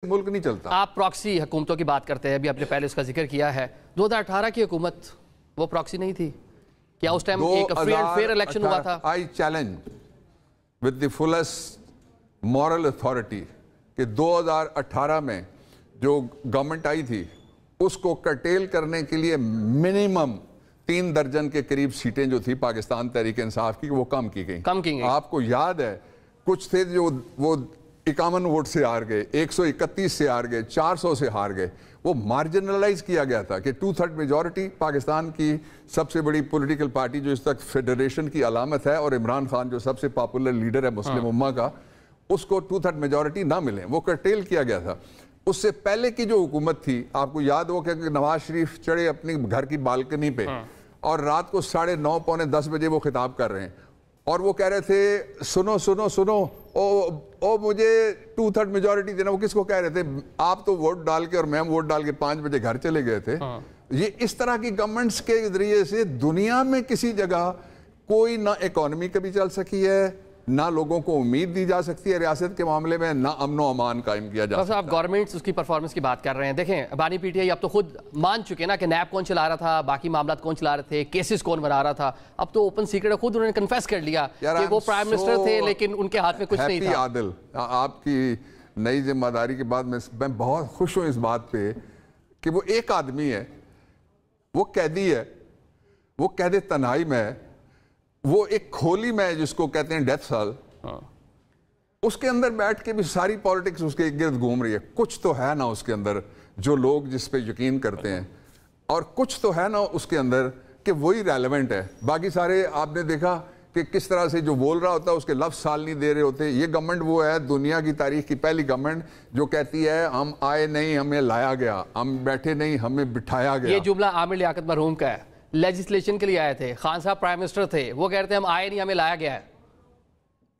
ملک نہیں چلتا۔ آپ پراکسی حکومتوں کی بات کرتے ہیں، ابھی آپ نے پہلے اس کا ذکر کیا ہے۔ 2018 کی حکومت وہ پراکسی نہیں تھی کیا؟ اس ٹائم ایک فری اینڈ فیئر الیکشن ہوا تھا۔ آئی challenge with the fullest moral authority کہ 2018 میں جو گورنمنٹ آئی تھی اس کو کرٹیل کرنے کے لیے منیمم 3 درجن کے قریب سیٹیں جو تھی پاکستان تحریک انصاف کی وہ کم کی گئیں۔ آپ کو یاد ہے کچھ تھے جو وہ 51 ووٹ سے ہار گئے، 131 سے ہار گئے، 400 سے ہار گئے۔ وہ مارجنلائز کیا گیا تھا کہ 2/3 میجورٹی پاکستان کی سب سے بڑی پولیٹیکل پارٹی جو اس تک فیڈریشن کی علامت ہے، اور عمران خان جو سب سے پاپولر لیڈر ہے مسلم امہ کا، اس کو 2/3 میجورٹی نہ ملیں، وہ کرٹیل کیا گیا تھا۔ اس سے پہلے کی جو حکومت تھی، آپ کو یاد ہو کہ نواز شریف چڑھے اپنی گھر کی بالکنی پہ اور رات کو 9:30 پونے 10 بجے وہ خطاب کر رہے ہیں اور وہ کہہ رہے تھے سنو سنو سنو او مجھے 2/3 میجورٹی دینا۔ وہ کس کو کہہ رہے تھے؟ آپ تو ووٹ ڈال کے اور میں ووٹ ڈال کے 5 بجے گھر چلے گئے تھے۔ یہ اس طرح کی گورنمنٹس کے ذریعے سے دنیا میں کسی جگہ کوئی نہ اکانومی کبھی چل سکی ہے، نہ لوگوں کو امید دی جا سکتی ہے ریاست کے معاملے میں، نہ امن و امان قائم کیا جا سکتا ہے۔ آپ گورنمنٹس اس کی پرفارمنس کی بات کر رہے ہیں، دیکھیں بانی پی ٹی آئی اب تو خود مان چکے نا کہ نیب کون چلا رہا تھا، باقی معاملات کون چلا رہے تھے، کیسز کون بنا رہا تھا۔ اب تو اوپن سیکرٹ ہے، خود انہوں نے کنفیس کر لیا کہ وہ پرائم منسٹر تھے لیکن ان کے ہاتھ میں کچھ نہیں تھا۔ عادل، آپ کی نئی ذمہ داری کے بعد میں بہت خوش ہوں اس بات پہ کہ وہ ایک آدمی ہے، وہ قیدی ہے، وہ قید تنہائی میں ہے، وہ ایک کھولی میں ہے جس کو کہتے ہیں ڈیتھ سیل، اس کے اندر بیٹھ کے بھی ساری پالیٹکس اس کے گرد گھوم رہی ہے۔ کچھ تو ہے نا اس کے اندر جو لوگ جس پہ یقین کرتے ہیں، اور کچھ تو ہے نا اس کے اندر کہ وہی ریلیونٹ ہے۔ باقی سارے آپ نے دیکھا کہ کس طرح سے جو بول رہا ہوتا ہے اس کے لفظ سال نہیں دے رہے ہوتے۔ یہ گورنمنٹ وہ ہے دنیا کی تاریخ کی پہلی گورنمنٹ جو کہتی ہے ہم آئے نہیں ہمیں لایا گیا، ہم بیٹھے نہیں ہمیں بٹھایا گیا۔ یہ جملہ عامر لیاقت مرحوم کا ہے، لیجسلیشن کے لیے آئے تھے، خان صاحب پرائم منسٹر تھے، وہ کہتے ہیں ہم آئے نہیں ہمیں لایا گیا ہے۔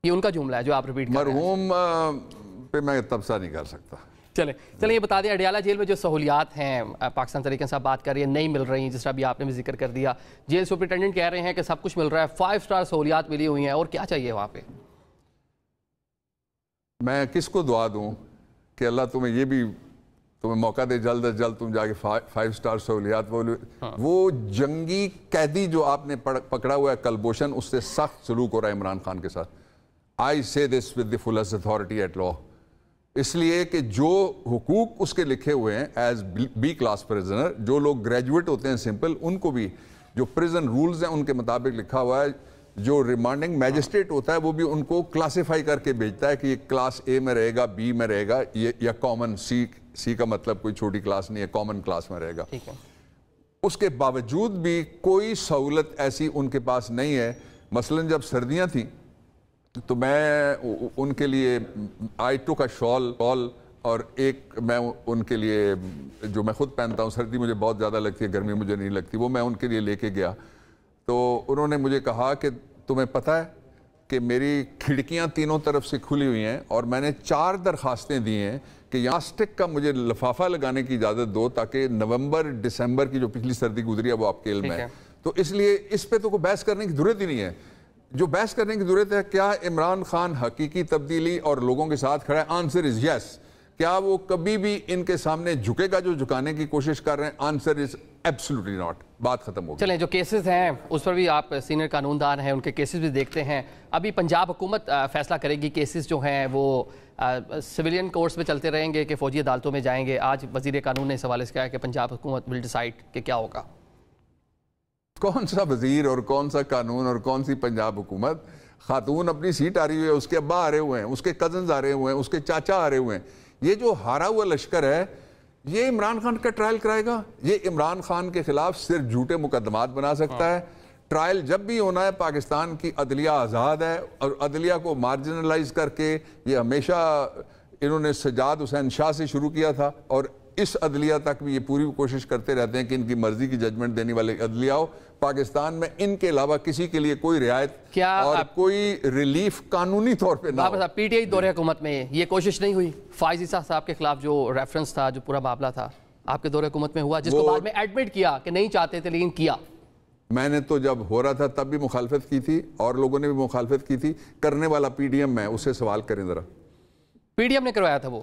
یہ ان کا جملہ ہے جو آپ ریپیٹ کر رہے ہیں۔ مرحوم پہ میں تبصرہ نہیں کر سکتا۔ چلیں یہ بتا دیں اڈیالہ جیل میں جو سہولیات ہیں پاکستان تحریک انصاف بات کر رہی ہے نہیں مل رہی ہیں، جس طرح بھی آپ نے بھی ذکر کر دیا، جیل سپرنٹینڈنٹ کہہ رہے ہیں کہ سب کچھ مل رہا ہے، 5 سٹار سہولیات ملی ہوئی ہیں، اور کیا چاہیے وہاں پہ؟ میں کس کو دعا دوں کہ اللہ تمہیں یہ بھی تمہیں موقع دے جلد از جلد تم جا کے 5 سٹار سہولیات۔ وہ جنگی قیدی جو آپ نے پکڑا ہوا ہے کلبھوشن، اس سے سخت سلوک ہو رہا ہے عمران خان کے ساتھ۔ I say this with the fullest authority at law، اس لیے کہ جو حقوق اس کے لکھے ہوئے ہیں ایز بی کلاس پریزنر، جو لوگ گریجویٹ ہوتے ہیں سمپل، ان کو بھی جو پریزن رولز ہیں ان کے مطابق لکھا ہوا ہے۔ جو ریمانڈنگ میجسٹریٹ ہوتا ہے وہ بھی ان کو کلاسیفائی کر کے بھیجتا ہے کہ یہ کلاس اے میں رہے گا، بی میں رہے گا، یا کامن سی کا مطلب کوئی چھوٹی کلاس نہیں ہے، کامن کلاس میں رہے گا۔ اس کے باوجود بھی کوئی سہولت ایسی ان کے پاس نہیں ہے۔ مثلا جب سردیاں تھیں تو میں ان کے لیے I took a shawl اور ایک میں ان کے لیے جو میں خود پہنتا ہوں، سردی مجھے بہت زیادہ لگتی ہے، گرمی مجھے نہیں لگتی، وہ میں ان کے لیے لے کے گیا۔ تو انہوں نے مجھے کہا کہ تمہیں پتہ ہے کہ میری کھڑکیاں تینوں طرف سے کھلی ہوئی ہیں اور میں نے 4 درخواستیں دی ہیں کہ یہاں سٹک کا مجھے لفافہ لگانے کی اجازت دو تاکہ نومبر دسمبر کی جو پچھلی سردی گزری ہے وہ آپ کے علم ہے۔ تو اس لیے اس پہ تو کوئی بحث کرنے کی ضرورت ہی نہیں ہے۔ جو بحث کرنے کی ضرورت ہے کیا عمران خان حقیقی تبدیلی اور لوگوں کے ساتھ کھڑا ہے؟ آنسر از یس۔ کیا وہ کبھی بھی ان کے سامنے جھکے گا جو جھکانے کی کوشش کر رہے ہیں؟ Answer is absolutely not. بات ختم ہو گئی۔ چلیں جو کیسز ہیں اس پر بھی آپ سینئر قانون دان ہیں، ان کے کیسز بھی دیکھتے ہیں۔ ابھی پنجاب حکومت فیصلہ کرے گی، کیسز جو ہیں وہ سویلین کورٹس میں چلتے رہیں گے کہ فوجی عدالتوں میں جائیں گے؟ آج وزیر قانون نے اس حوالے سے کہا ہے کہ پنجاب حکومت ول ڈیسائیڈ کہ کیا ہوگا۔ کون سا وزیر اور کون سا قانون اور کون سی پنجاب حکومت؟ خاتون اپنی سیٹ آ رہی ہوئی ہے، اس کے ابا آ رہے ہوئے ہیں، اس کے کزنز آ رہے ہوئے ہیں، اس کے چاچا آ رہے ہوئے ہیں۔ یہ جو ہارا ہوا لشکر ہے یہ عمران خان کا ٹرائل کرائے گا؟ یہ عمران خان کے خلاف صرف جھوٹے مقدمات بنا سکتا ہے۔ ٹرائل جب بھی ہونا ہے، پاکستان کی عدلیہ آزاد ہے، اور عدلیہ کو مارجنلائز کر کے یہ ہمیشہ انہوں نے سجاد حسین شاہ سے شروع کیا تھا، اور اس عدلیہ تک بھی یہ پوری کوشش کرتے رہتے ہیں کہ ان کی مرضی کی ججمنٹ دینے والے عدلیہ ہو۔ پاکستان میں ان کے علاوہ کسی کے لیے کوئی رعایت اور کوئی ریلیف قانونی طور پہ نہ ہو۔ پی ٹی آئی دور حکومت میں یہ کوشش نہیں ہوئی؟ فائز عیسیٰ صاحب کے خلاف جو ریفرنس تھا، جو پورا معاملہ تھا، آپ کے دور حکومت میں ہوا، جس کو بعد میں ایڈمٹ کیا کہ نہیں چاہتے تھے لیکن کیا؟ میں نے تو جب ہو رہا تھا تب بھی مخالفت کی تھی، اور لوگوں نے بھی مخالفت کی تھی۔ کرنے والا پی ڈی ایم میں، اس سے سوال کریں ذرا۔ پی ڈی ایم نے کروایا تھا وہ؟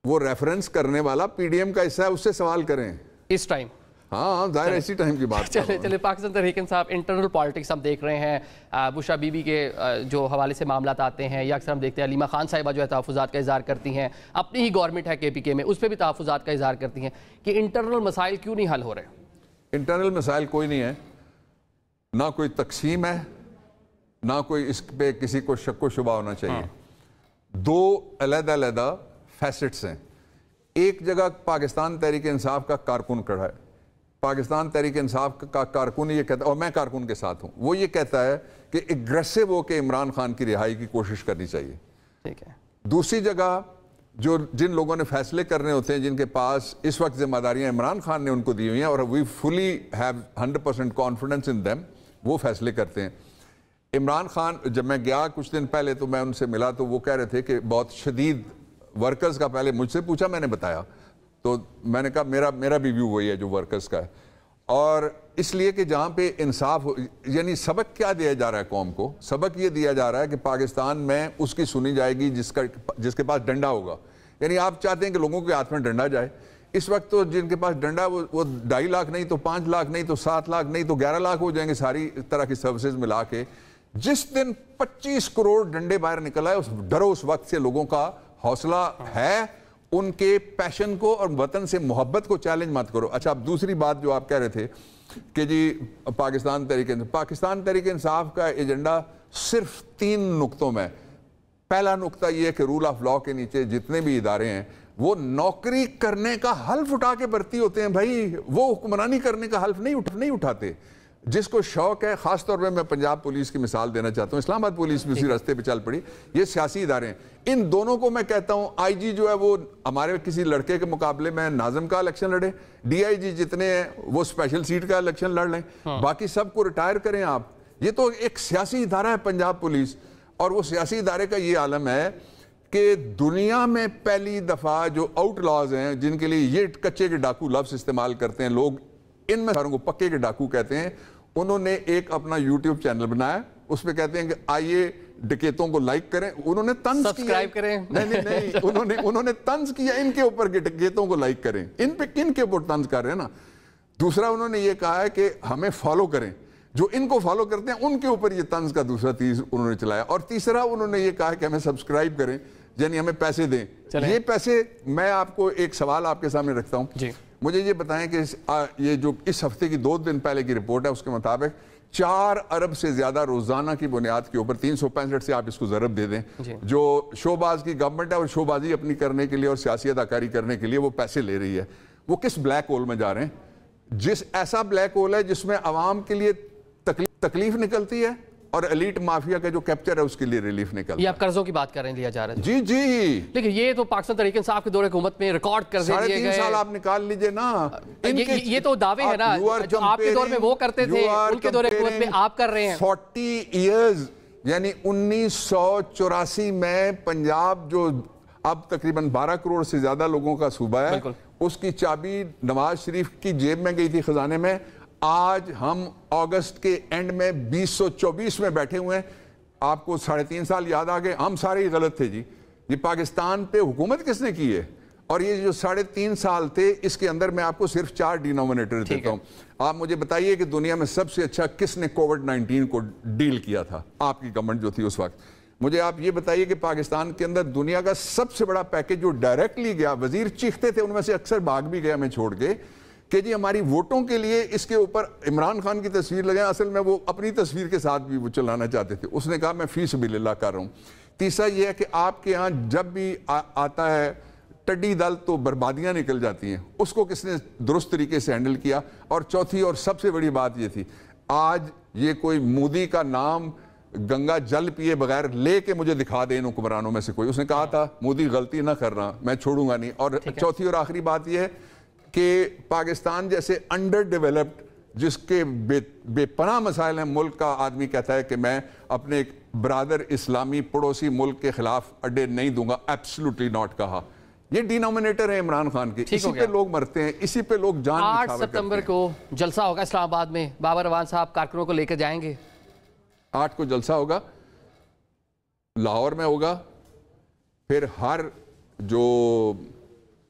وہ ریفرنس کرنے والا پی ڈی ایم کا حصہ ہے, اس سے سوال کریں اس ٹائم. ہاں ظاہر اسی ٹائم کی بات. چلے پاکستان تحریک انصاف انٹرنل پالیٹکس ہم دیکھ رہے ہیں, بشرا بی بی کے جو حوالے سے معاملات آتے ہیں, یا اکثر ہم دیکھتے ہیں علیمہ خان صاحبہ جو ہے تحفظات کا اظہار کرتی ہیں, اپنی ہی گورنمنٹ ہے کے پی کے میں, اس پہ بھی تحفظات کا اظہار کرتی ہیں کہ انٹرنل مسائل کیوں نہیں حل ہو رہے. انٹرنل مسائل کوئی نہیں ہے, نہ کوئی تقسیم ہے, نہ کوئی اس پہ کسی کو شک و شبہ ہونا چاہیے. دو علیحدہ علیحدہ فیسٹس ہیں. ایک جگہ پاکستان تحریک انصاف کا کارکن کھڑا ہے, پاکستان تحریک انصاف کا کارکن یہ کہتا ہے, اور میں کارکن کے ساتھ ہوں, وہ یہ کہتا ہے کہ اگریسو ہو کے عمران خان کی رہائی کی کوشش کرنی چاہیے. ٹھیک ہے. دوسری جگہ جن لوگوں نے فیصلے کرنے ہوتے ہیں, جن کے پاس اس وقت ذمہ داریاں عمران خان نے ان کو دی ہوئی ہیں, اور وی فلی ہیو 100% کانفیڈنس ان دیم, وہ فیصلے کرتے ہیں. عمران خان, جب میں گیا کچھ دن پہلے تو میں ان سے ملا تو وہ کہہ رہے تھے کہ بہت شدید ورکرز کا, پہلے مجھ سے پوچھا, میں نے بتایا, تو میں نے کہا میرا بھی ویو وہی ہے جو ورکرز کا ہے. اور اس لیے کہ جہاں پہ انصاف یعنی سبق کیا دیا جا رہا ہے قوم کو, سبق یہ دیا جا رہا ہے کہ پاکستان میں اس کی سنی جائے گی جس کے پاس ڈنڈا ہوگا. یعنی آپ چاہتے ہیں کہ لوگوں کے ہاتھ میں ڈنڈا جائے. اس وقت تو جن کے پاس ڈنڈا وہ 2.5 لاکھ نہیں تو 5 لاکھ نہیں تو 7 لاکھ نہیں تو 11 لاکھ ہو جائیں گے ساری طرح کی سروسز ملا کے. جس دن 25 کروڑ ڈنڈے باہر نکل آئے, اس ڈرو اس وقت سے لوگوں کا حوصلہ ہے, ان کے پیشن کو اور وطن سے محبت کو چیلنج مت کرو. اچھا, اب دوسری بات جو آپ کہہ رہے تھے کہ جی پاکستان تحریک انصاف کا ایجنڈا صرف 3 نقطوں میں. پہلا نقطہ یہ ہے کہ رول آف لا کے نیچے جتنے بھی ادارے ہیں وہ نوکری کرنے کا حلف اٹھا کے بھرتی ہوتے ہیں بھائی, وہ حکمرانی کرنے کا حلف نہیں اٹھاتے. جس کو شوق ہے, خاص طور پہ میں پنجاب پولیس کی مثال دینا چاہتا ہوں, اسلام آباد پولیس بھی اسی راستے پہ چل پڑی, یہ سیاسی ادارے ہیں. ان دونوں کو میں کہتا ہوں, آئی جی جو ہے وہ ہمارے کسی لڑکے کے مقابلے میں ناظم کا الیکشن لڑے, ڈی آئی جی جتنے ہیں وہ اسپیشل سیٹ کا الیکشن لڑ لیں, باقی سب کو ریٹائر کریں آپ. یہ تو ایک سیاسی ادارہ ہے پنجاب پولیس, اور وہ سیاسی ادارے کا یہ عالم ہے کہ دنیا میں پہلی دفعہ جو آؤٹ لاز ہیں, جن کے لیے یہ کچے کے ڈاکو لفظ استعمال کرتے ہیں لوگ, ان میں ساروں کو پکے کے ڈاکو کہتے ہیں, انہوں نے ایک اپنا یوٹیوب چینل بنایا, اس پہ کہتے ہیں کہ آئیے ڈکیتوں کو لائک کریں. انہوں نے طنز کیا, سبسکرائب کریں, نہیں انہوں نے طنز کیا ان کے اوپر کہ ڈکیتوں کو لائک کریں. ان پہ کن کے اوپر طنز کر رہے ہیں نا. دوسرا انہوں نے یہ کہا ہے کہ ہمیں فالو کریں, جو ان کو فالو کرتے ہیں ان کے اوپر یہ طنز کا دوسرا تیز انہوں نے چلایا. اور تیسرا انہوں نے یہ کہا کہ ہمیں سبسکرائب کریں, یعنی ہمیں پیسے دیں. یہ پیسے, میں آپ کو ایک سوال آپ کے سامنے رکھتا ہوں, مجھے یہ بتائیں کہ یہ جو اس ہفتے کی 2 دن پہلے کی رپورٹ ہے اس کے مطابق 4 ارب سے زیادہ روزانہ کی بنیاد کے اوپر, 365 سے آپ اس کو ضرب دے دیں, جو شوباز کی گورنمنٹ ہے اور شوبازی اپنی کرنے کے لیے اور سیاسی اداکاری کرنے کے لیے وہ پیسے لے رہی ہے, وہ کس بلیک ہول میں جا رہے ہیں؟ جس ایسا بلیک ہول ہے جس میں عوام کے لیے تکلیف نکلتی ہے اور ایلیٹ مافیا کا جو کیپچر ہے اس کے لیے ریلیف نکلتا ہے. یہ آپ قرضوں کی بات کر رہے ہیں, لیا جا رہا ہے. جی لیکن یہ تو پاکستان تحریک انصاف کے دور حکومت میں ریکارڈ کر دیے گئے. 3.5 سال آپ نکال لیجئے نا, یہ تو دعوے ہیں نا جو آپ کے دور میں وہ کرتے تھے, ان کے دور حکومت میں آپ کر رہے ہیں. 40 ایئرز, یعنی 1984 میں پنجاب جو اب تقریباً 12 کروڑ سے زیادہ لوگوں کا صوبہ ہے, اس کی چابی نواز شریف کی جیب میں گئی تھی, خزانے میں. آج ہم اگست کے اینڈ میں 2024 میں بیٹھے ہوئے ہیں, آپ کو 3.5 سال یاد آ گئے, ہم سارے ہی غلط تھے جی. یہ پاکستان پہ حکومت کس نے کی ہے؟ اور یہ جو 3.5 سال تھے, اس کے اندر میں آپ کو صرف 4 ڈینومینیٹر دیتا ہوں. آپ مجھے بتائیے کہ دنیا میں سب سے اچھا کس نے کووڈ-19 کو ڈیل کیا تھا؟ آپ کی گورنمنٹ جو تھی اس وقت. مجھے آپ یہ بتائیے کہ پاکستان کے اندر دنیا کا سب سے بڑا پیکج جو ڈائریکٹلی گیا, وزیر چیختے تھے ان میں سے اکثر بھاگ بھی گیا میں چھوڑ کے, کہ جی ہماری ووٹوں کے لیے اس کے اوپر عمران خان کی تصویر لگائیں. اصل میں وہ اپنی تصویر کے ساتھ بھی وہ چلانا چاہتے تھے. اس نے کہا میں فی سبیل اللہ کر رہا ہوں. تیسرا یہ ہے کہ آپ کے ہاں جب بھی آتا ہے ٹڈی دل تو بربادیاں نکل جاتی ہیں, اس کو کس نے درست طریقے سے ہینڈل کیا. اور چوتھی اور سب سے بڑی بات یہ تھی, آج یہ کوئی مودی کا نام گنگا جل پیے بغیر لے کے مجھے دکھا دے ان حکمرانوں میں سے کوئی. اس نے کہا تھا مودی غلطی نہ کر رہا, میں چھوڑوں گا نہیں. اور چوتھی اور آخری بات یہ ہے کہ پاکستان جیسے انڈر ڈیولپڈ جس کے بے پناہ مسائل ہیں, ملک کا آدمی کہتا ہے کہ میں اپنے ایک برادر اسلامی پڑوسی ملک کے خلاف اڈے نہیں دوں گا. ایبسلوٹلی ناٹ کہا. یہ ڈینومینیٹر ہے عمران خان کے, اسی پہ لوگ مرتے ہیں, اسی پہ لوگ جان نچھاور کرتے ہیں. 8 ستمبر کو جلسہ ہوگا اسلام آباد میں, بابر روان صاحب کارکنوں کو لے کر جائیں گے. 8 کو جلسہ ہوگا, لاہور میں ہوگا. پھر ہر جو